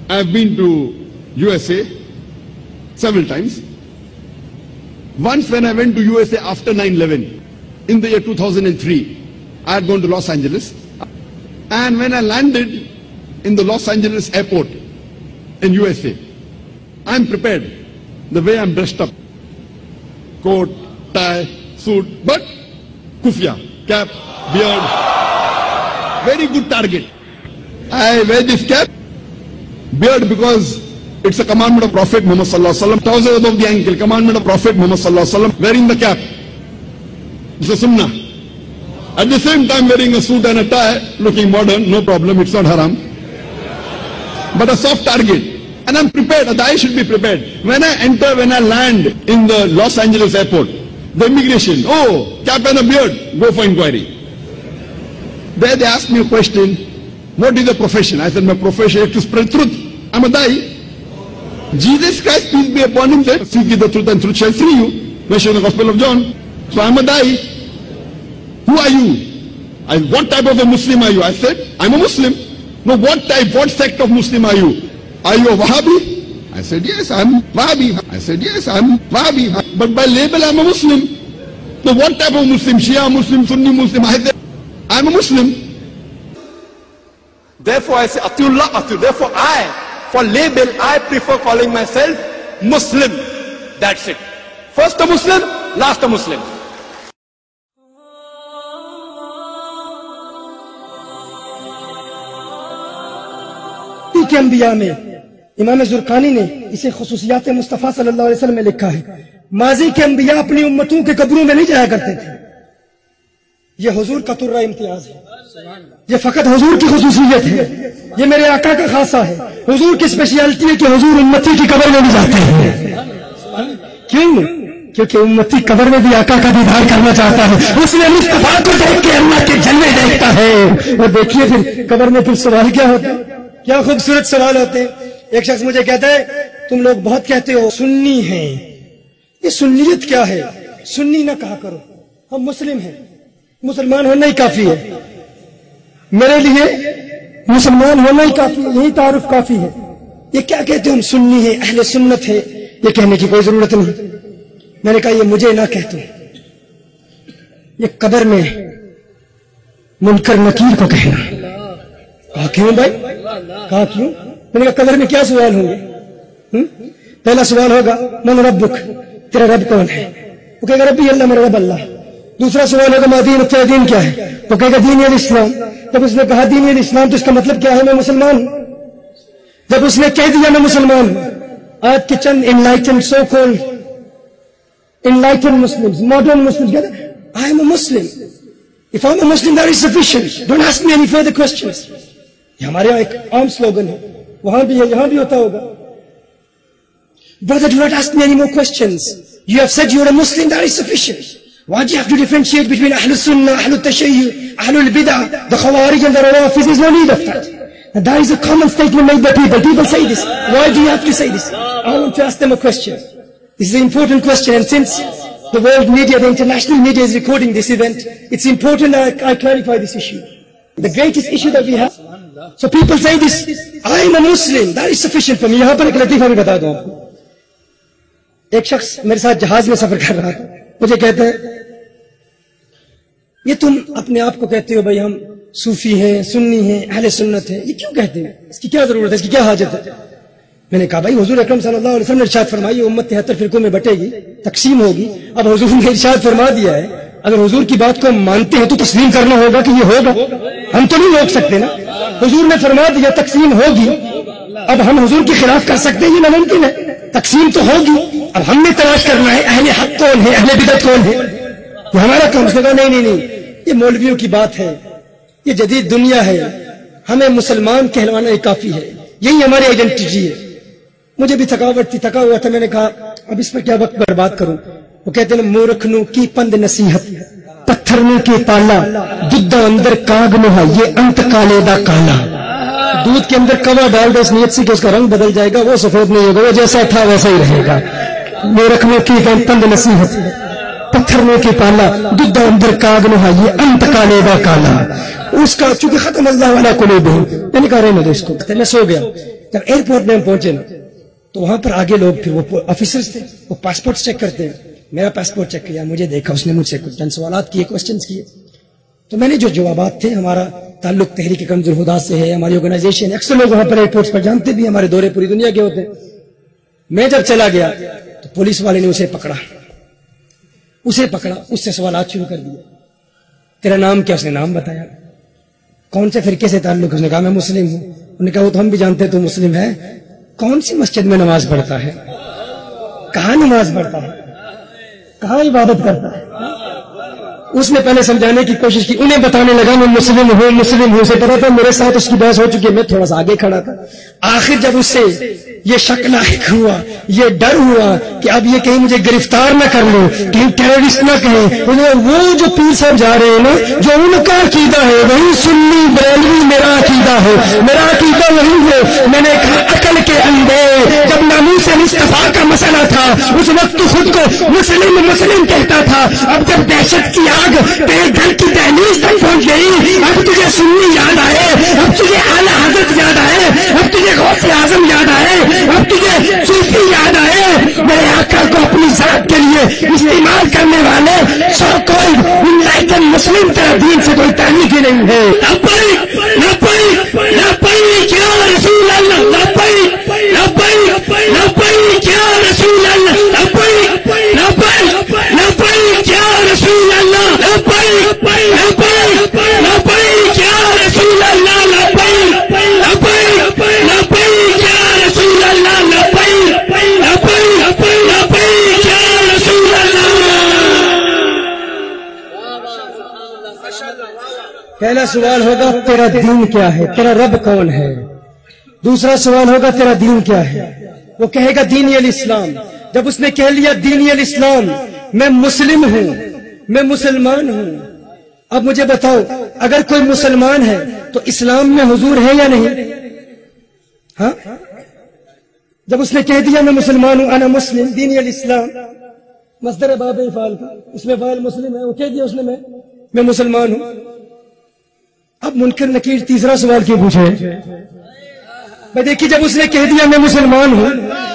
I've been to USA several times. Once when I went to USA after 9/11, in the year 2003, I had gone to Los Angeles. And when I landed in the Los Angeles airport in USA, I'm prepared the way I'm dressed up. Coat, tie, suit, but kufia, cap, beard, very good target. I wear this cap, beard, because it's a commandment of Prophet Muhammad sallallahu alaihi wasallam. Trousers above the ankle, commandment of Prophet Muhammad sallallahu alaihi wasallam. Wearing the cap, it's a sunnah. At the same time wearing a suit and a tie, looking modern, no problem, it's not haram. But a soft target. And I'm prepared, I should be prepared. When I land in the Los Angeles airport, the immigration, oh, cap and a beard, go for inquiry. There they asked me a question, what is the profession? I said, my profession is to spread truth. I'm a dai. Jesus Christ, peace be upon him, said, seek ye the truth and truth shall free you. Mention the Gospel of John. So I'm a dai. Who are you? What type of a Muslim are you? I said, I'm a Muslim. No, what sect of Muslim are you? Are you a Wahhabi? I said, yes, I'm Wahhabi. I said, yes, I'm Wahhabi. But by label, I'm a Muslim. So what type of Muslim? Shia Muslim, Sunni Muslim? I said, I'm a Muslim. Therefore, I say, Atiullah, Atiullah. Therefore, for label, I prefer calling myself Muslim. That's it. First a Muslim, last a Muslim. کے انبیاء میں امام زرقانی نے اسے خصوصیات مصطفیٰ صلی اللہ علیہ وسلم میں لکھا ہے. ماضی کے انبیاء اپنی امتوں کے قبروں میں نہیں جایا کرتے تھے. یہ حضور کا ترہ امتیاز ہے. یہ فقط حضور کی خصوصیت ہے. یہ میرے آقا کا خاصہ ہے. حضور کی اسپیشلٹی ہے کہ حضور امتی کی قبر میں بھی جاتے ہیں. کیوں؟ کیونکہ امتی قبر میں بھی آقا کا دیدار کرنا چاہتا ہے. اس نے مصطفیٰ کو دیکھ کے اللہ کے جلوے دیکھتا ہے. اور دیکھیے پھر قبر میں پھر سوال کیا ہوتا ہے. کیا خوبصورت سوال ہوتے ہیں. ایک شخص مجھے کہتا ہے, تم لوگ بہت کہتے ہو سنی ہیں. یہ سنیت کیا ہے؟ سنی نہ کہا کرو, ہم مسلم ہیں. مسلمان ہونا ہی کافی ہے. میرے لیے مسلمان ہونا ہی کافی ہے, یہی تعارف کافی ہے. یہ کیا کہتے ہو ہم سنی ہیں, اہل سنت ہے, یہ کہنے کی کوئی ضرورت نہیں. میں نے کہا یہ مجھے نہ کہہ تم, یہ قبر میں منکر نکیر کو کہنا. کہا کیوں بھائی؟ کہا کیوں؟ میں نے کہا قبر میں کیا سوال ہوں گے؟ پہلا سوال ہوگا من ربک, تیرا رب کون ہے؟ وہ کہے گا ربی اللہ, میرا رب اللہ. دوسرا سوال ہوگا ما دین, تیرا دین کیا ہے؟ وہ کہے گا دین الاسلام. جب اس نے کہا دین الاسلام تو اس کا مطلب کیا ہے؟ میں مسلمان ہوں. جب اس نے کہہ دیا میں مسلمان ہوں, آج کے چند enlightened so cold enlightened Muslims, modern Muslims, I am a Muslim. If I am a Muslim, that is sufficient. Don't ask me any further questions. یہ ہمارے یہاں ایک عام سلوگن ہے, وہاں بھی ہے, یہاں بھی ہوتا ہوگا. Brother, do not ask me any more questions. You have said you are a Muslim, that is sufficient. Why do you have to differentiate between Ahlul Sunnah, Ahlul Tashayyu, Ahlul Bid'ah, the Khawarij and the Rawafiz? There is no need of that. And that is a common statement made by people. People say this. Why do you have to say this? I want to ask them a question. This is an important question, and since the world media, the international media is recording this event, it's important that I clarify this issue. The greatest issue that we have. So people say this, I am a Muslim, that is sufficient for me. یہاں پر ایک لطیفہ بھی بتا دوں آپ کو. ایک شخص میرے ساتھ جہاز میں سفر کر رہا تھا, مجھے کہتا ہے یہ تم اپنے آپ کو کہتے ہو بھائی ہم صوفی ہیں, سنی ہیں, اہل سنت ہیں, یہ کیوں کہتے ہیں؟ اس کی کیا ضرورت ہے, اس کی کیا حاجت ہے؟ میں نے کہا بھائی حضور اکرم صلی اللہ علیہ وسلم نے ارشاد فرمائی امت 73 فرقوں میں بٹے گی, تقسیم ہوگی. اب حضور نے ارشاد فرما دیا ہے, اگر حضور کی بات کو ہم مانتے ہیں تو تسلیم کرنا ہوگا کہ یہ ہوگا. ہم تو نہیں روک سکتے نا. حضور نے فرما دیا تقسیم ہوگی, اب ہم حضور کے خلاف کر سکتے ہیں؟ یہ ناممکن ہے. تقسیم تو ہوگی, اب ہم نے تلاش کرنا ہے اہل حق کون ہے, اہل بدعت کون ہے. یہ ہمارا کام. اس نے کہا نہیں, یہ مولویوں کی بات ہے, یہ جدید دنیا ہے, ہمیں مسلمان کہلوانا ہی کافی ہے, یہی ہماری آئیڈینٹی ہے. مجھے بھی تھکاوٹ تھی, تھکا ہوا تھا. میں نے کہا اب اس پر کیا وقت برباد کروں. وہ کہتے ہیں مورکھنوں کی پند نصیحت, پتھرنوں کی پالا, دودھ اندر کاغ نوہا, یہ انت کالے دا کالا. دودھ کے اندر کوا ڈال دو اس نیت سے کہ اس کا رنگ بدل جائے گا, وہ سفید نہیں ہوگا, وہ جیسا تھا ویسا ہی رہے گا. مورکھنوں کی پند نصیحت, پتھرنوں کی پالا, دودھ اندر کاغ نوہا, یہ انت کالے دا کالا. اس کا چونکہ ختم اللہ والا قلوبہم, میں نے کہا رہنے دو اس کو. میں سو گیا. جب ایئرپورٹ میں ہم پہنچے نا تو وہاں پر آگے لوگ پھر وہ آفیسرز تھے، وہ پاسپورٹ چیک کرتے ہیں. میرا پاسپورٹ چیک کیا، مجھے دیکھا، اس نے مجھ سے کچھ چند سوالات کیے، کوسچنز کیے. تو میں نے جو جوابات تھے، ہمارا تعلق تحریک کنز الہدیٰ سے ہے، ہماری آرگنائزیشن، اکثر لوگ وہاں پر ایئرپورٹس پر جانتے بھی، ہمارے دورے پوری دنیا کے ہوتے ہیں. میں جب چلا گیا تو پولیس والے نے اسے پکڑا، اس سے سوالات شروع کر دیے. تیرا نام کیا؟ اس نے نام بتایا. کون سے فرقے سے تعلق؟ اس نے کہا میں مسلم ہوں. انہوں نے کہا وہ تو ہم بھی جانتے ہیں تو مسلم ہے. کون سی مسجد میں نماز پڑھتا ہے؟ کہاں نماز پڑھتا ہے؟ کہاں عبادت کرتا ہے؟ اس نے پہلے سمجھانے کی کوشش کی، انہیں بتانے لگا میں مسلم ہوں. اسے پتا تھا میرے ساتھ اس کی بحث ہو چکی ہے، میں تھوڑا سا آگے کھڑا تھا. آخر جب اس سے یہ شک لاحق ہوا، یہ ڈر ہوا کہ اب یہ کہیں مجھے گرفتار نہ کر لو، کہیں ٹیررسٹ نہ کہیں. وہ جو پیر صاحب جا رہے ہیں نا، جو ان کا عقیدہ ہے وہی سنی بریلوی میرا عقیدہ ہے، میرا عقیدہ وہی ہے. میں نے کہا عقل کے اندھے، جب ناموس مصطفیٰ کا مسئلہ تھا اس وقت تو خود کو مسلم کہتا تھا. اب جب دہشت کی آگ تیرے گھر کی دہلیز تک پہنچ گئی، اب تجھے سنی یاد آئے، اب تجھے اعلیٰ حضرت یاد آئے، اب تجھے غوث اعظم یاد آئے، اب تجھے صوفی یاد آئے. میرے آقا کو اپنی ذات کے لیے استعمال کرنے والے سو کوئی انلائٹن مسلم تیرا دین سے کوئی تعلق ہی نہیں ہے. لبیک لبیک لبیک یا رسول اللہ، لبیک لبیک لبیک یا رسول اللہ، لبیک لبیک لبیک یا رسول اللہ، لبیک لبیک لبیک یا رسول اللہ، لبیک لبیک لبیک یا رسول اللہ، لبیک لبیک لبیک یا رسول اللہ. پہلا سوال ہوگا تیرا دین کیا ہے، تیرا رب کون ہے. دوسرا سوال ہوگا تیرا دین کیا ہے. وہ کہے گا دینی الاسلام. جب اس نے کہہ لیا دینی الاسلام، میں مسلم ہوں، میں مسلمان ہوں. اب مجھے بتاؤ، اگر کوئی مسلمان ہے تو اسلام میں حضور ہے یا نہیں؟ ہاں، جب اس نے کہہ دیا میں مسلمان ہوں، انا مسلم، دینی الاسلام مصدر باب فعل کا، اس میں فاعل مسلم ہے، وہ کہہ دیا اس نے میں مسلمان ہوں. اب منکر نکیر تیسرا سوال کیوں پوچھے؟ میں دیکھیے جب اس نے کہہ دیا میں مسلمان ہوں،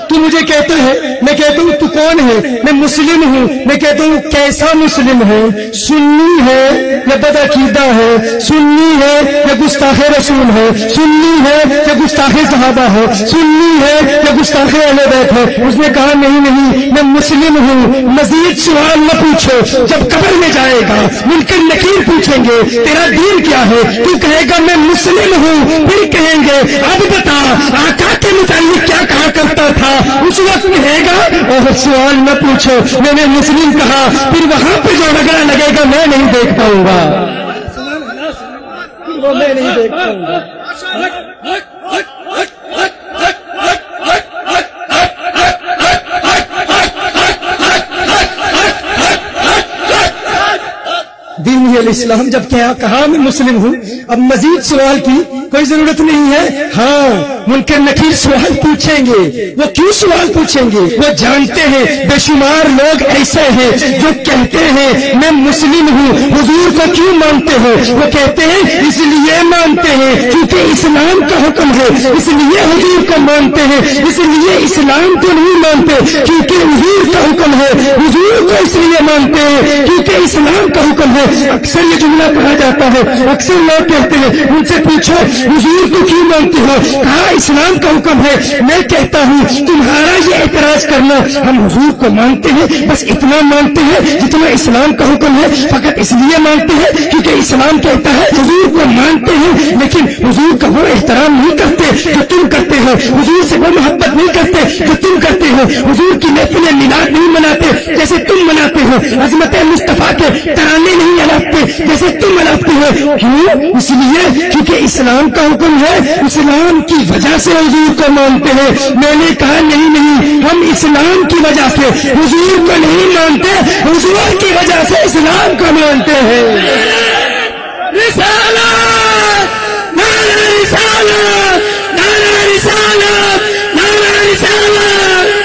تو مجھے کہتا ہے، میں کہتا ہوں تو کون ہے؟ میں مسلم ہوں. میں کہتا ہوں کیسا مسلم ہے؟ سنی ہے یا بدعقیدہ ہے؟ سنی ہے یا گستاخ رسول ہے؟ سنی ہے یا گستاخ صحابہ ہے؟ سنی ہے یا گستاخ اہل بیت ہے؟ اس نے کہا نہیں، میں مسلم ہوں. مزید سوال نہ پوچھو. جب قبر میں جائے گا منکر نکیر پوچھیں گے تیرا دین کیا ہے، تو کہے گا میں مسلم ہوں. پھر کہیں گے اب بتا آقا کے متعلق کیا کہا کرتا تھا. اس وقت کہے گا اور سوال نہ پوچھو، میں نے مسلم کہا. پھر وہاں پہ جو رگڑا لگے گا میں نہیں دیکھ پاؤں گا، وہ میں نہیں دیکھ پاؤں گا. دینی الاسلام جب کہا میں مسلم ہوں، اب مزید سوال کی کوئی ضرورت نہیں ہے. ہاں، منکر نکیر سوال پوچھیں گے. وہ کیوں سوال پوچھیں گے؟ وہ جانتے ہیں بے شمار لوگ ایسے ہیں جو کہتے ہیں میں مسلم ہوں. حضور کو کیوں مانتے ہو؟ وہ کہتے ہیں اس لیے مانتے ہیں کیونکہ اسلام کا حکم ہے، اس لیے حضور کو مانتے ہیں. اس لیے اسلام کو نہیں مانتے کیونکہ حضور کا حکم ہے. حضور کو اس لیے مانتے ہیں کیونکہ اسلام کا حکم ہے. اکثر یہ جملہ پڑھا جاتا ہے، اکثر لوگ کہتے ہیں ان سے پوچھو حضور کو کیوں مانتے ہو؟ کہا اسلام کا حکم ہے. میں کہتا ہوں تمہارا یہ اعتراض کرنا، ہم حضور کو مانتے ہیں، بس اتنا مانتے ہیں جتنا اسلام کا حکم ہے. فقط اس لیے مانتے ہیں کیونکہ اسلام کہتا ہے. حضور کو مانتے ہیں لیکن حضور کا وہ احترام نہیں کرتے جو تم کرتے ہو. حضور سے وہ محبت نہیں کرتے جو تم کرتے ہو. حضور کی محفل میلاد نہیں مناتے جیسے تم مناتے ہو. عظمت مصطفیٰ کے ترانے نہیں الاپتے جیسے تم الاپتے ہو. کیوں؟ اس لیے کیونکہ اسلام کا حکم ہے، اسلام کی وجہ سے حضور کو مانتے ہیں. میں نے کہا نہیں، ہم اسلام کی وجہ سے حضور کو نہیں مانتے، حضور کی وجہ سے اسلام کو مانتے ہیں. رسالت نعرہ رسالت نعرہ رسالت نعرہ رسالت.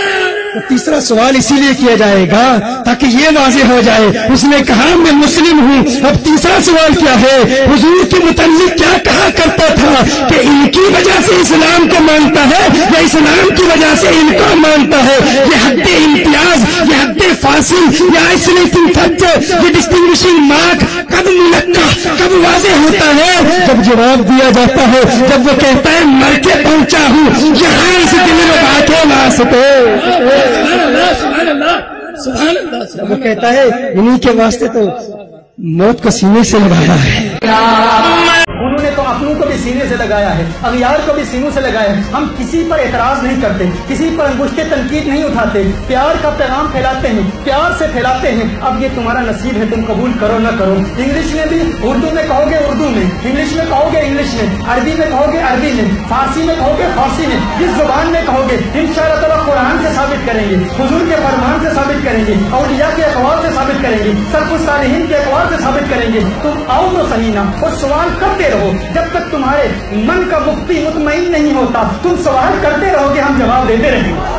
تیسرا دوسرا سوال اسی لیے کیا جائے گا تاکہ یہ واضح ہو جائے. اس نے کہا میں مسلم ہوں. اب تیسرا سوال کیا ہے؟ حضور کے متعلق کیا کہا کرتا تھا کہ ان کی وجہ سے اسلام کو مانتا ہے یا اسلام کی وجہ سے ان کو مانتا ہے؟ یہ حد امتیاز، یہ حد فاصل، یہ آئسولیٹنگ فیکٹر، یہ ڈسٹنگوشنگ مارک کب ملکہ، کب واضح ہوتا ہے؟ جب جواب دیا جاتا ہے، جب وہ کہتا ہے مر کے پہنچا ہوں یہاں اس دل میں کے واسطے. وہ کہتا ہے انہی کے واسطے تو موت کو سینے سے لگایا ہے. انہوں نے تو اپنوں کو بھی سینے سے لگایا ہے، اغیار کو بھی سینوں سے لگایا ہے. ہم کسی پر اعتراض نہیں کرتے، کسی پر انگشت تنقید نہیں اٹھاتے، پیار کا پیغام پھیلاتے ہیں، پیار سے پھیلاتے ہیں. اب یہ تمہارا نصیب ہے، تم قبول کرو نہ کرو. انگلش میں بھی اردو میں کہو گے اردو میں، انگلش میں کہو گے انگلش میں، عربی میں کہو گے عربی میں، فارسی میں کہو گے فارسی میں، جس زبان میں کہو گے انشاءاللہ تعالیٰ قرآن سے ثابت کریں گے، حضور کے فرمان سے ثابت کریں گے، اولیاء کے اقوال سے ثابت کریں گے، سلف الصالحین کے اقوال سے ثابت کریں گے. تم آؤ تو صحیح نا، اور سوال کرتے رہو جب تک تمہارے من کا مفتی مطمئن نہیں ہوتا. تم سوال کرتے رہو گے، ہم جواب دیتے رہیں گے.